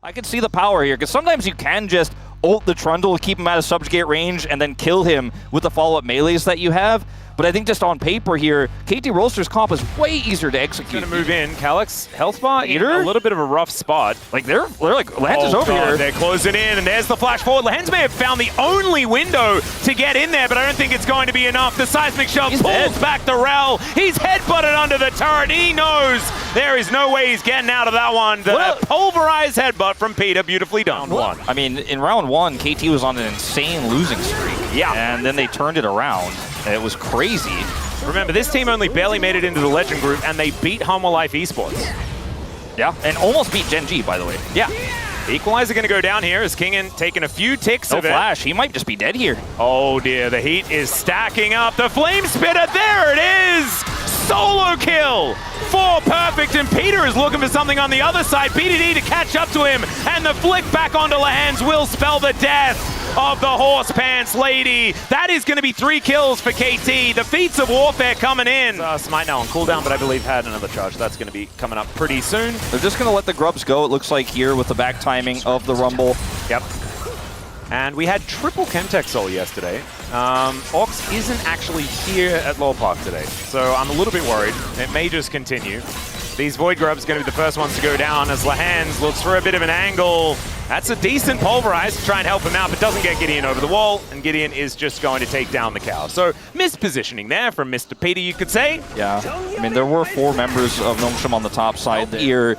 I can see the power here, because sometimes you can just ult the Trundle, keep him out of subjugate range, and then kill him with the follow-up melees that you have. But I think just on paper here, KT Rolster's comp is way easier to execute. Gonna move in. Calyx, health bar in a little bit of a rough spot. Like they're like, Lehens is over here. They're closing in, and there's the flash forward. Lehens may have found the only window to get in there, but I don't think it's going to be enough. The seismic shove pulls back the rel. He's headbutted under the turret. He knows there is no way he's getting out of that one. The pulverized headbutt from Peter, beautifully done. I mean, in round one, KT was on an insane losing streak. Yeah. And then they turned it around. It was crazy. Remember, this team only barely made it into the Legend group, and they beat Humble Life Esports. Yeah, and almost beat Gen G, by the way. Yeah. The equalizer going to go down here as Kingen taking a few ticks of it. Flash, he might just be dead here. Oh dear, the heat is stacking up. The Flame Spitter, there it is! Solo kill for Perfect, and Peter is looking for something on the other side. PDD to catch up to him, and the flick back onto Lehens will spell the death of the horse pants lady. That is going to be 3 kills for KT. The feats of warfare coming in. Smite now on cooldown, but I believe had another charge. That's going to be coming up pretty soon. They're just going to let the grubs go, it looks like, here with the back timing of the Rumble. Yep. And we had triple Chemtech Soul yesterday. Ox isn't actually here at Lore Park today, so I'm a little bit worried. It may just continue. These Void Grubs are going to be the first ones to go down as Lehens looks for a bit of an angle. That's a decent pulverize to try and help him out, but doesn't get Gideon over the wall, and Gideon is just going to take down the cow. So, mispositioning there from Mr. Peter, you could say. Yeah, I mean, there were 4 members of Nongshim on the top side here.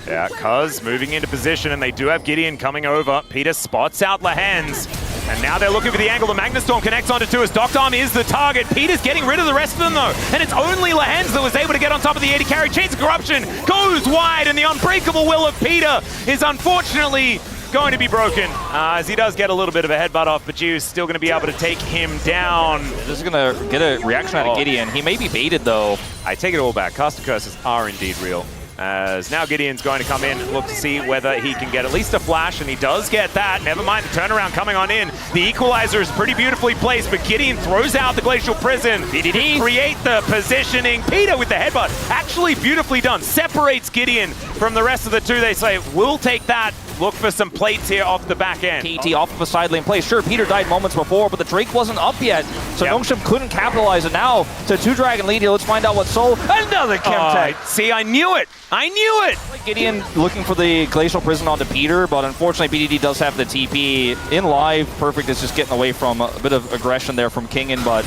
Yeah, Cuz moving into position, and they do have Gideon coming over. Peter spots out Lehens. And now they're looking for the angle. The Magnustorm connects onto 2 as Doctorm is the target. Peter's getting rid of the rest of them, though. And it's only Lehens that was able to get on top of the 80 carry. Chains of Corruption goes wide, and the unbreakable will of Peter is unfortunately going to be broken. As he does get a little bit of a headbutt off, but Giu's still going to be able to take him down. This is going to get a reaction out of Gideon. He may be baited, though. I take it all back. Caster curses are indeed real. As now Gideon's going to come in, look to see whether he can get at least a flash, and he does get that. Never mind the turnaround coming on in. The equalizer is pretty beautifully placed, but Gideon throws out the Glacial Prison. PDD create the positioning. Peter with the headbutt, actually beautifully done. Separates Gideon from the rest of the 2. They say, we'll take that. Look for some plates here off the back end. KT off of a side lane play. Sure, Peter died moments before, but the Drake wasn't up yet. So Nongshim couldn't capitalize it. Now to 2-Dragon lead here. Let's find out what Soul. Another Chemtech. See, I knew it. I knew it. Gideon looking for the Glacial Prison onto Peter, but unfortunately BDD does have the TP in live. Perfect is just getting away from a bit of aggression there from Kingen, but...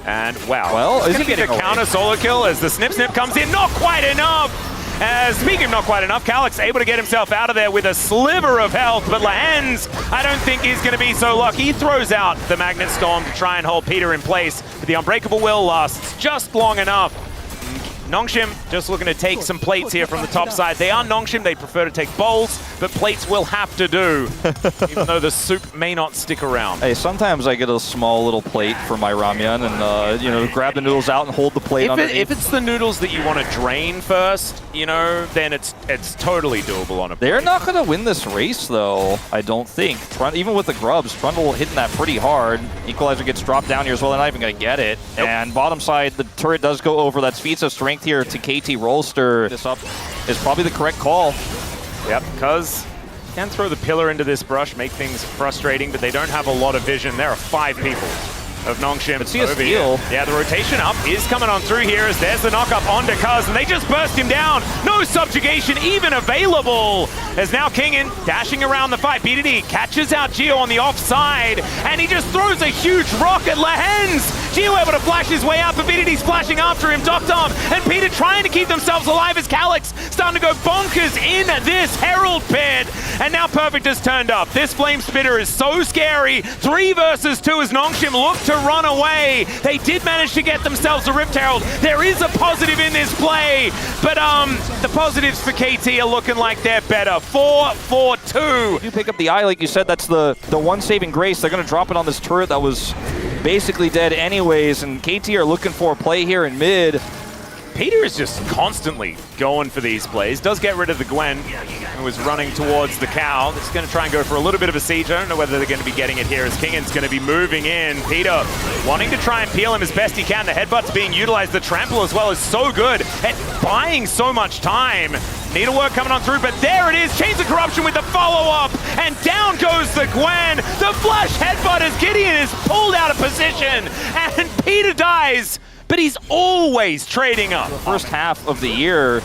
And wow. Well, is he getting a counter solo kill as the snip comes in? Not quite enough. As speaking of not quite enough, Calyx able to get himself out of there with a sliver of health, but Lehens, I don't think is going to be so lucky. He throws out the Magnet Storm to try and hold Peter in place, but the Unbreakable Will lasts just long enough. Nongshim just looking to take some plates here from the top side. They are Nongshim, they prefer to take bowls, but plates will have to do, even though the soup may not stick around. Hey, sometimes I get a small little plate for my ramyun and, you know, grab the noodles out and hold the plate underneath. If it's the noodles that you want to drain first, you know, then it's totally doable on a plate. They're not going to win this race, though, I don't think. Even with the grubs, Trundle hitting that pretty hard. Equalizer gets dropped down here as well, they're not even going to get it. Nope. And bottom side, the turret does go over. That speeds of strength here to KT Rolster. This up is probably the correct call. Yep, because can throw the pillar into this brush, make things frustrating, but they don't have a lot of vision. There are 5 people of Nongshim over here. Yeah, the rotation up is coming on through here as there's the knock-up onto Cuz, and they just burst him down. No subjugation even available. As now Kingen dashing around the fight. BDD catches out Gio on the offside, and he just throws a huge rock at Lehens. Gio able to flash his way out, but BDD's flashing after him. Doctorm and Peter trying to keep themselves alive as Calyx starting to go bonkers in this Herald pit. And now Perfect has turned up. This Flame Spitter is so scary. 3 versus 2 as Nongshim look to run away. They did manage to get themselves a Rift Herald. There is a positive in this play, but the positives for KT are looking like they're better. 4-4-2. If you pick up the eye, like you said, that's the one saving grace. They're going to drop it on this turret that was basically dead anyways, and KT are looking for a play here in mid. Peter is just constantly going for these plays. Does get rid of the Gwen, who was running towards the cow. It's going to try and go for a little bit of a siege. I don't know whether they're going to be getting it here as Kingan's going to be moving in. Peter wanting to try and peel him as best he can. The headbutt's being utilized. The trample as well is so good at buying so much time. Needlework coming on through, but there it is. Chains of Corruption with the follow-up, and down goes the Gwen. The flash headbutt as Gideon is pulled out of position, and Peter dies, but he's always trading up. The first half of the year,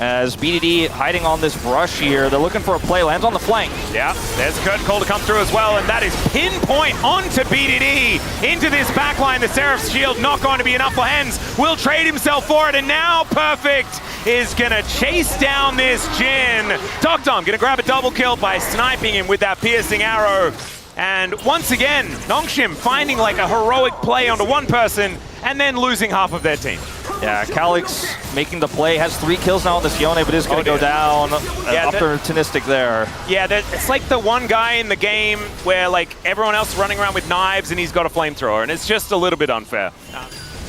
as BDD hiding on this brush here, they're looking for a play, lands on the flank. Yeah, there's a curtain call to come through as well, and that is pinpoint onto BDD into this backline. The Seraph's shield not going to be enough for Hens. Will trade himself for it, and now Perfect is gonna chase down this Jhin. Dogdom gonna grab a double kill by sniping him with that piercing arrow. And once again, Nongshim finding like a heroic play onto one person and then losing half of their team. Yeah, Calix making the play, has 3 kills now on this Yone, but is going to go down. Yeah, opportunistic there. Yeah, it's like the one guy in the game where like everyone else is running around with knives and he's got a flamethrower, and it's just a little bit unfair.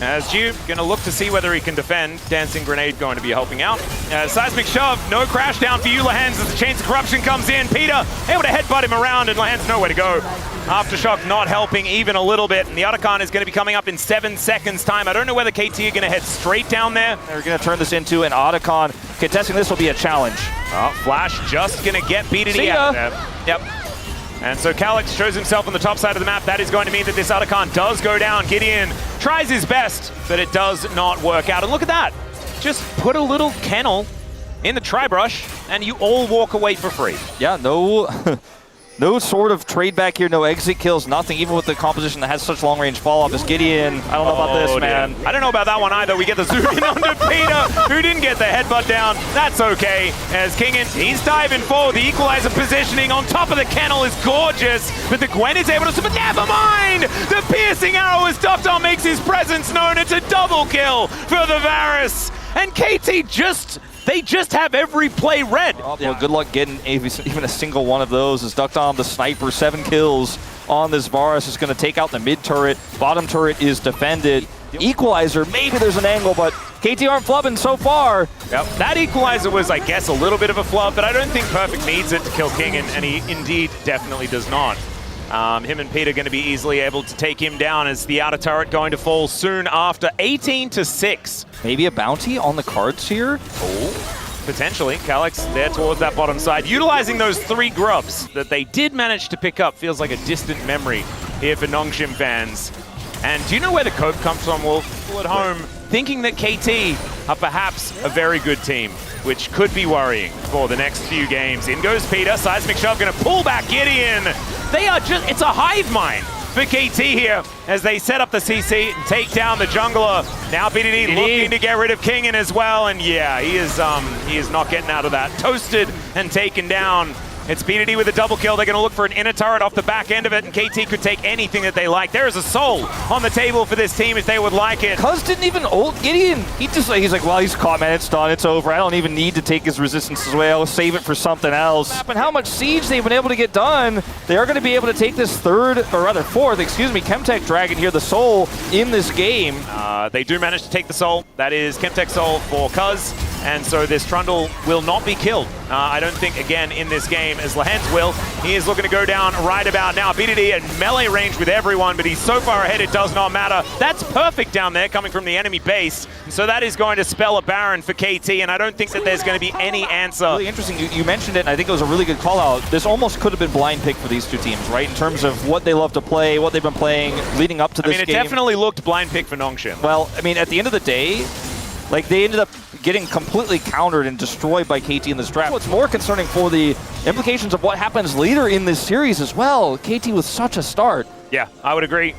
As Ju going to look to see whether he can defend. Dancing Grenade going to be helping out. Seismic Shove, no crash down for you, Lahens, as the Chains of Corruption comes in. Peter able to headbutt him around, and Lahens nowhere to go. Aftershock not helping even a little bit, and the Otacon is going to be coming up in 7 seconds time. I don't know whether KT are going to head straight down there. They're going to turn this into an Otacon. Contesting this will be a challenge. Oh, Flash just going to get BDD out of there. Yep. And so Calix shows himself on the top side of the map. That is going to mean that this Otacon does go down. Gideon tries his best, but it does not work out. And look at that. Just put a little kennel in the tri-brush, and you all walk away for free. Yeah, no... No sort of trade back here, no exit kills, nothing, even with the composition that has such long-range fall-off as Gideon. I don't know about this, man. I don't know about that one either. We get the zoom in onto Peter, who didn't get the headbutt down. That's okay, as Kingan, he's diving forward. The equalizer positioning on top of the kennel is gorgeous, but the Gwen is able to... But never mind! The piercing arrow as Dogdom makes his presence known. It's a double kill for the Varus. And KT they just have every play read. Well, good luck getting even a single one of those as Dogdom, the sniper, 7 kills on this Varus, is going to take out the mid turret. Bottom turret is defended. Equalizer, maybe there's an angle, but KT aren't flubbing so far. Yep. That equalizer was, I guess, a little bit of a flub, but I don't think Perfect needs it to kill King, and he indeed definitely does not. Him and Peter going to be easily able to take him down as the outer turret going to fall soon after. 18-6. Maybe a bounty on the cards here? Oh, potentially. Calix there towards that bottom side. Utilizing those 3 grubs that they did manage to pick up feels like a distant memory here for Nongshim fans. And do you know where the cope comes from, Wolf? People at home thinking that KT are perhaps a very good team, which could be worrying for the next few games. In goes Peter. Seismic Shove going to pull back Gideon. They are just, it's a hive mind for KT here as they set up the CC and take down the jungler. Now BDD looking to get rid of Kingan as well, and yeah, he is not getting out of that. Toasted and taken down. It's BDD with a double kill. They're going to look for an inner turret off the back end of it, and KT could take anything that they like. There is a soul on the table for this team if they would like it. Cuz didn't even ult Gideon. He's like, well, he's caught, man. It's done. It's over. I don't even need to take his resistance away. I'll save it for something else. And how much siege they've been able to get done. They are going to be able to take this fourth, Chemtech Dragon here, the soul in this game. They do manage to take the soul. That is Chemtech soul for Cuz. And so this Trundle will not be killed. I don't think, again, in this game, as Lahens will. He is looking to go down right about now. BDD at melee range with everyone, but he's so far ahead it does not matter. That's Perfect down there coming from the enemy base. And so that is going to spell a Baron for KT, and I don't think that there's going to be any answer. Really interesting. You mentioned it, and I think it was a really good call out. This almost could have been blind pick for these two teams, right? In terms of what they love to play, what they've been playing leading up to this game. I mean, it definitely looked blind pick for Nongshim. Well, I mean, at the end of the day, like, they ended up getting completely countered and destroyed by KT in this draft. What's more concerning for the implications of what happens later in this series as well. KT with such a start. Yeah, I would agree.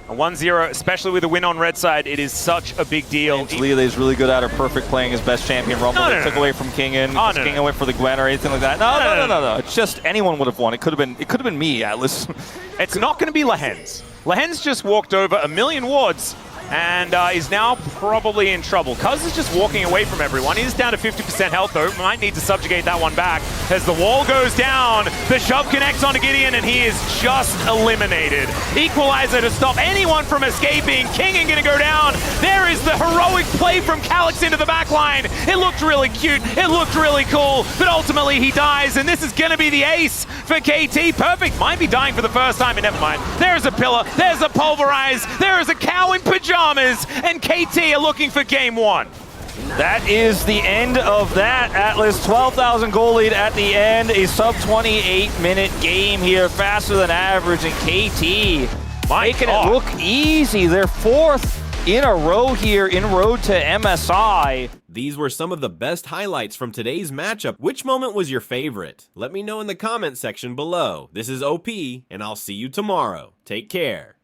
A 1-0, especially with a win on red side, it is such a big deal. Leela is really good at her. Perfect playing his best champion. Rumble took away from Kingan. Kingan went for the Gwen or anything like that. No. It's just anyone would have won. It could have been me, Atlas. It's not going to be Lahens. Lahens just walked over a million wards and is now probably in trouble. Cuz is just walking away from everyone. He's down to 50% health though. Might need to subjugate that one back. As the wall goes down, the shove connects onto Gideon and he is just eliminated. Equalizer to stop anyone from escaping. King gonna go down. There is the heroic play from Calyx into the back line. It looked really cute. It looked really cool. But ultimately he dies and this is gonna be the ace for KT. Perfect. Might be dying for the first time, but never mind. There's a pillar. There's a pulverize. There is a cow in pajamas. And KT are looking for game one. That is the end of that. Atlas, 12,000 goal lead at the end. A sub-28-minute game here, faster than average, and KT making it look easy. They're fourth in a row here in road to MSI. These were some of the best highlights from today's matchup. Which moment was your favorite? Let me know in the comment section below. This is OP, and I'll see you tomorrow. Take care.